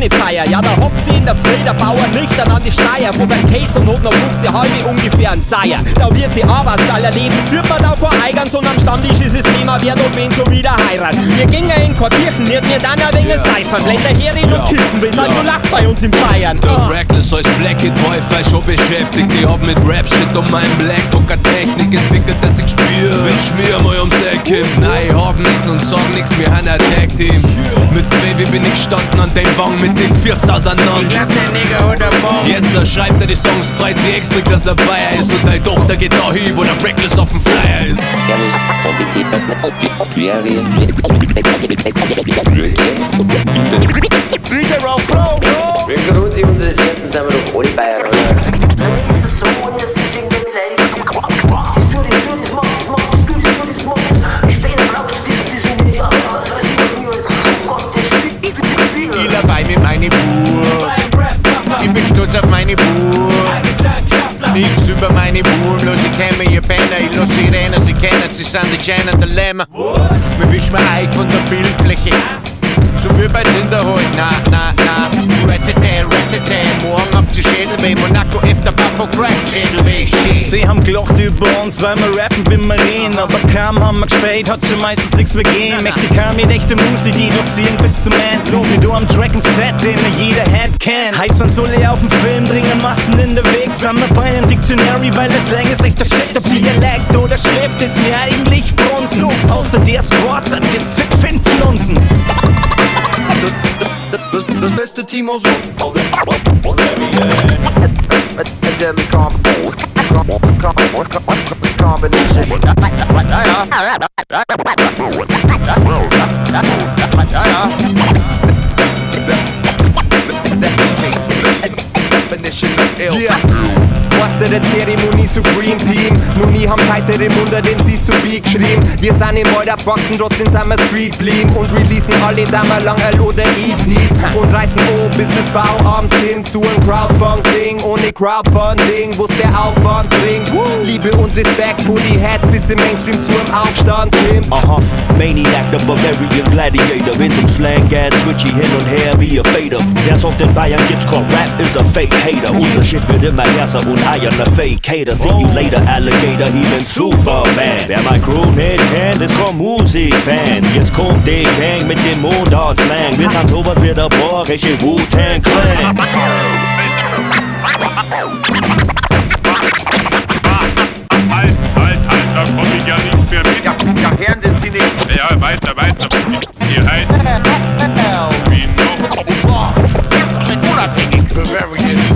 keine Feier. Ja, da hockt sie in der Früh, der Bauer nüchtern an die Steier. Von seinem Käse und hat noch 50 halbe ungefähr ein Seier. Da wird sie Arbeitsgall erleben, führt man da kein Eigen, sondern am Stammtisch ist das Thema, wer dort wen schon wieder heiraten. Wir gingen in Kortierten, nicht mir dann ein wenig Seifer. Blätter Herin und Kiffen, bis also lacht bei uns in Bayern. Der Reckless als Black It Wi-Fi schon beschäftigt. Ich hab mit Rap-Shit um meinen Blackbook Technik entwickelt, dass ich spür, wenn Schmier mal ums Eck kippt. Nein, ich hab nix und sag nix, wir haben ein Tag-Team. Mit zwei, wie bin ich gestanden an dem Wang mit den Fürst auseinander. Ich glaub, der Nigger oder morgen. Jetzt schreibt er die Songs, freut sich extra, dass er Bayer ist. Und deine Tochter geht da hin, wo der Reckless auf dem Flyer ist. Servus, DJ Roll Flow. Wegen der Runde unseres Herzens sind wir doch alle Bayer, oder? Dann ist es so, und jetzt sitzt irgendwer beleidigt. Das tut das macht. Später brauchst du diesen, ja, was weiß ich, was mir alles. Gottes Willen. Ich dabei mit meine Bur. Ich bin stolz auf meine Bur. Nichts über meine Bur, los ich kenn mir ihr Penner. Ich lass sie rennen, sie kennen, sie sind die Scheinen der Lämmer. Wir wischen mir Eich von der Bildfläche. So wie bei Tinder heute, na. Rettete, morgen habt ihr Schädelweh. Monaco, Efter, Papo, Crack, Schädelweh, shit. Sie haben gelacht über uns, weil wir rappen wie Marien. Aber kaum haben wir gespielt, hat schon meistens nichts mehr gegeben. Mächtig kam mit echter Musik, die durchziehen bis zum Endlob. Mit einem Track und Set, den jeder Hand kennt. Heiß an Solle auf dem Film, dringen Massen in der Weg. Sind wir bei einem Dictionary, weil das Slang ist echt der Shit. Ob Dialekt oder Schrift ist mir eigentlich Brunst. Außer der Squads als jetzt finden uns. Das beste Team aus Master der Zeremonie Supreme Team. Nun nie haben Titel im unter dem Seas to be geschrieben. Wir sind im Wald abwachsen, trotzdem sind wir Street blieben. Und releasen alle damals lang oder EPs. Und reißen bis es Bauabend klingt. Zu ein Crowdfunding, ohne Crowdfunding, wo's der Aufwand bringt. Liebe und Respekt für die Heads, bis im Mainstream zu einem Aufstand klimmt. Aha, Maniac, the Bavarian Gladiator. Wenn's um Slang geht, switch ich hin und her wie ein Fader. Wer sagt in Bayern gibt's kein Rap, ist a Fake Hater. Unser Shit wird immer härter und Eier ne Fake Hater. See you later, Alligator, ich bin Superman. Wer mein Crew nicht kennt, ist kein Musikfan. Jetzt kommt die Gang mit dem Mundart-Slang. Wir sind sowas wie der bohrische Wu-Tang Clan. Halt, da komm ich ja nicht mehr mit. Ja, Herren, das sind nicht. Ja, weiter. Ihr halt. Wie noch?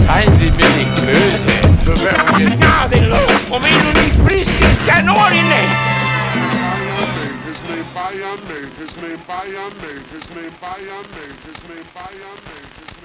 Seien Sie mir nicht böse. Gnadenlos. Und wenn du nicht frisch bist, kein Ohr in Bayern, Bayern, Bayern, Bayern, Bayern, Bayern, Bayern, Bayern, Bayern, Bayern,